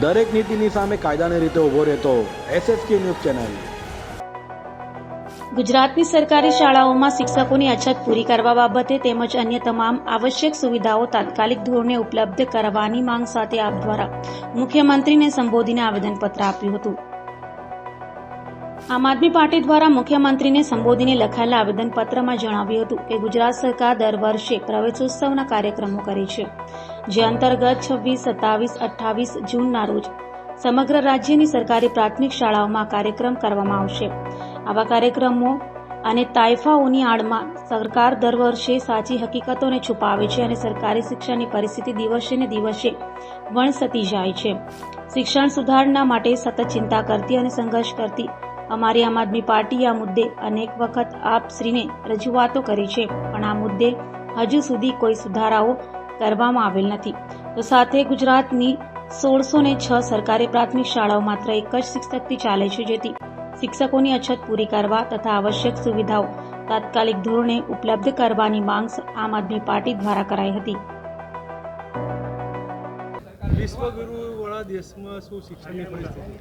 દરેક નીતિની સામે કાયદાની રીતે ઊભો રહેતો SSK ન્યૂઝ ચેનલ। ગુજરાતની સરકારી શાળાઓમાં શિક્ષકોની અછત પૂરી કરવા બાબતે તેમજ અન્ય તમામ આવશ્યક સુવિધાઓ તાત્કાલિક ધોરણે ઉપલબ્ધ કરવાની માંગ સાથે આપ દ્વારા મુખ્યમંત્રીને સંબોધીને આવેદનપત્ર આપ્યું હતું। આમ આદમી પાર્ટી દ્વારા મુખ્યમંત્રીને સંબોધીને લખાયેલા આવેદનપત્રમાં જણાવ્યું હતું કે ગુજરાત સરકાર દર વર્ષે પ્રવેશોત્સવના કાર્યક્રમો કરે છે, જે અંતર્ગત 26, 27, 28 જૂનના રોજ સમગ્ર રાજ્યની સરકારી પ્રાથમિક શાળાઓમાં કાર્યક્રમ કરવામાં આવશે। આવા કાર્યક્રમો અને તાઇફાઓની આડમાં સરકાર દર વર્ષે સાચી હકીકતોને છુપાવે છે અને સરકારી શિક્ષણની પરિસ્થિતિ દિવસે ને દિવસે વણસતી જાય છે। શિક્ષણ સુધારણા માટે સતત ચિંતા કરતી અને સંઘર્ષ કરતી અમારી આમ આદમી પાર્ટીએ આ મુદ્દે અનેક વખત આપશ્રીને રજૂઆતો કરી છે, પણ આ મુદ્દે હજુ સુધી કોઈ સુધારાઓ કરવામાં આવેલ નથી। તો સાથે ગુજરાતની 1606 સરકારી પ્રાથમિક શાળાઓ માત્ર એક જ શિક્ષકથી ચાલે છે, જેથી શિક્ષકોની અછત પૂરી કરવા તથા આવશ્યક સુવિધાઓ તાત્કાલિક ધોરણે ઉપલબ્ધ કરવાની માંગ આમ આદમી પાર્ટી દ્વારા કરાઈ હતી। વિશ્વગુરુ વાળા દેશમાં શું શિક્ષણની પરિસ્થિતિ?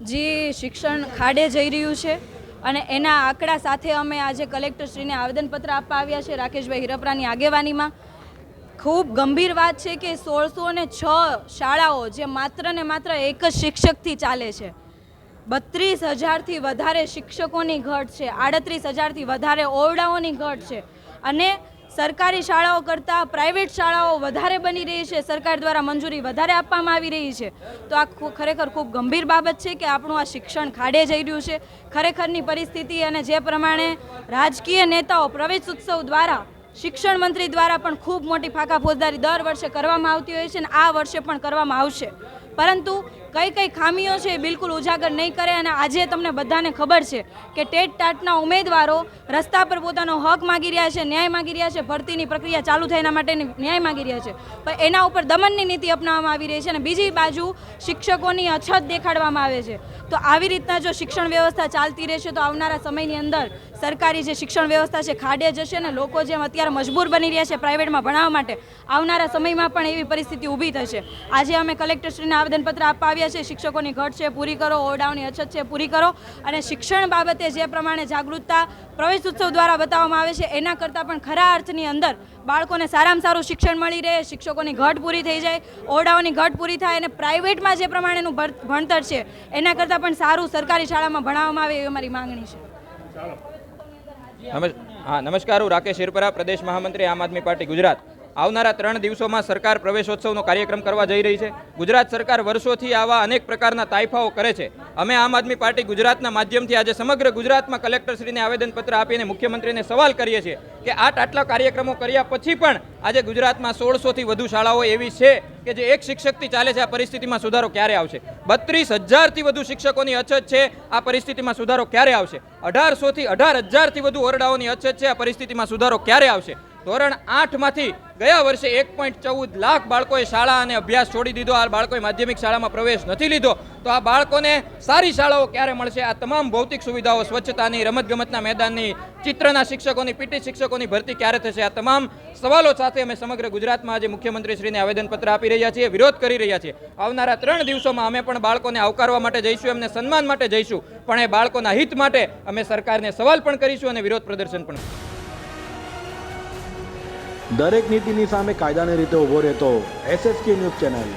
જી, શિક્ષણ ખાડે જઈ રહ્યું છે અને એના આંકડા સાથે અમે આજે કલેક્ટરશ્રીને આવેદનપત્ર આપવા આવ્યા છે રાકેશભાઈ હિરપરાની આગેવાનીમાં। ખૂબ ગંભીર વાત છે કે 1606 શાળાઓ જે માત્ર ને માત્ર એક જ શિક્ષકથી ચાલે છે, 32,000થી વધારે શિક્ષકોની ઘટ છે, 38,000થી વધારે ઓરડાઓની ઘટ છે અને સરકારી શાળાઓ કરતાં પ્રાઇવેટ શાળાઓ વધારે બની રહી છે, સરકાર દ્વારા મંજૂરી વધારે આપવામાં આવી રહી છે। તો આ ખરેખર ખૂબ ગંભીર બાબત છે કે આપણું આ શિક્ષણ ખાડે જઈ રહ્યું છે। ખરેખરની પરિસ્થિતિ અને જે પ્રમાણે રાજકીય નેતાઓ પ્રવેશ ઉત્સવ દ્વારા શિક્ષણ મંત્રી દ્વારા પણ ખૂબ મોટી ફાંકા ફોજદારી દર વર્ષે કરવામાં આવતી હોય છે અને આ વર્ષે પણ કરવામાં આવશે, પરંતુ કઈ કઈ ખામીઓ છે એ બિલકુલ ઉજાગર નહીં કરે। અને આજે તમને બધાને ખબર છે કે ટેટ ટાટના ઉમેદવારો રસ્તા પર પોતાનો હક માગી રહ્યા છે, ન્યાય માગી રહ્યા છે, ભરતીની પ્રક્રિયા ચાલુ થાય એના માટેની ન્યાય માગી રહ્યા છે, પણ એના ઉપર દમનની નીતિ અપનાવવામાં આવી રહી છે અને બીજી બાજુ શિક્ષકોની અછત દેખાડવામાં આવે છે। તો આવી રીતના જો શિક્ષણ વ્યવસ્થા ચાલતી રહેશે તો આવનારા સમયની અંદર સરકારી જે શિક્ષણ વ્યવસ્થા છે ખાડે જશે અને લોકો જેમ અત્યારે મજબૂર બની રહ્યા છે પ્રાઇવેટમાં ભણાવવા માટે, આવનારા સમયમાં પણ એવી પરિસ્થિતિ ઊભી થશે। આજે અમે કલેક્ટરશ્રીને આવેદનપત્ર આપવા આવ્યા છે, શિક્ષકોની ઘટ છે પૂરી કરો, ઓરડાઓની અછત છે પૂરી કરો અને શિક્ષણ બાબતે જે પ્રમાણે જાગૃતતા પ્રવેશ ઉત્સવ દ્વારા બતાવવામાં આવે છે એના કરતાં પણ ખરા અર્થની અંદર બાળકોને સારામાં સારું શિક્ષણ મળી રહે, શિક્ષકોની ઘટ પૂરી થઈ જાય, ઓરડાઓની ઘટ પૂરી થાય અને પ્રાઇવેટમાં જે પ્રમાણેનું ભણતર છે એના કરતાં પણ સારું સરકારી શાળામાં ભણાવવામાં આવે એવી અમારી માંગણી છે। નમસ્કાર, હું રાકેશ હિરપરા, પ્રદેશ મહામંત્રી આમ આદમી પાર્ટી ગુજરાત। આવનારા 3 દિવસોમાં સરકાર પ્રવેશોત્સવનો કાર્યક્રમ કરવા જઈ રહી છે। ગુજરાત સરકાર વર્ષોથી આવા અનેક પ્રકારના તાઇફાઓ કરે છે। અમે આમ આદમી પાર્ટી ગુજરાતના માધ્યમથી આજે સમગ્ર ગુજરાતમાં કલેક્ટરશ્રીને આવેદનપત્ર આપીને મુખ્યમંત્રીને સવાલ કરીએ છીએ કે આટલા કાર્યક્રમો કર્યા પછી પણ આજે ગુજરાતમાં 1600થી વધુ શાળાઓ એવી છે કે જે એક શિક્ષકથી ચાલે છે। આ પરિસ્થિતિમાં સુધારો ક્યારે આવશે? 32,000થી વધુ શિક્ષકોની અછત છે, આ પરિસ્થિતિમાં સુધારો ક્યારે આવશે? 1800થી 18,000થી વધુ ઓરડાઓની અછત છે, આ પરિસ્થિતિમાં સુધારો ક્યારે આવશે? ધોરણ 8માંથી ગયા વર્ષે 1.14 લાખ બાળકોએ શાળા અને અભ્યાસ છોડી દીધો, આ બાળકોએ માધ્યમિક શાળામાં પ્રવેશ નથી લીધો, તો આ બાળકોને સારી શાળાઓ ક્યારે મળશે? આ તમામ ભૌતિક સુવિધાઓ, સ્વચ્છતાની, રમતગમતના મેદાનની, ચિત્રના શિક્ષકોની, પીટી શિક્ષકોની ભરતી ક્યારે થશે? આ તમામ સવાલો સાથે અમે સમગ્ર ગુજરાતમાં આજે મુખ્યમંત્રીશ્રીને આવેદનપત્ર આપી રહ્યા છીએ, વિરોધ કરી રહ્યા છીએ। આવનારા 3 દિવસોમાં અમે પણ બાળકોને આવકારવા માટે જઈશું, એમને સન્માન માટે જઈશું, પણ એ બાળકોના હિત માટે અમે સરકારને સવાલ પણ કરીશું અને વિરોધ પ્રદર્શન પણ। દરેક નીતિની સામે કાયદાની રીતે ઊભો રહેતો SSK ન્યૂઝ ચેનલ।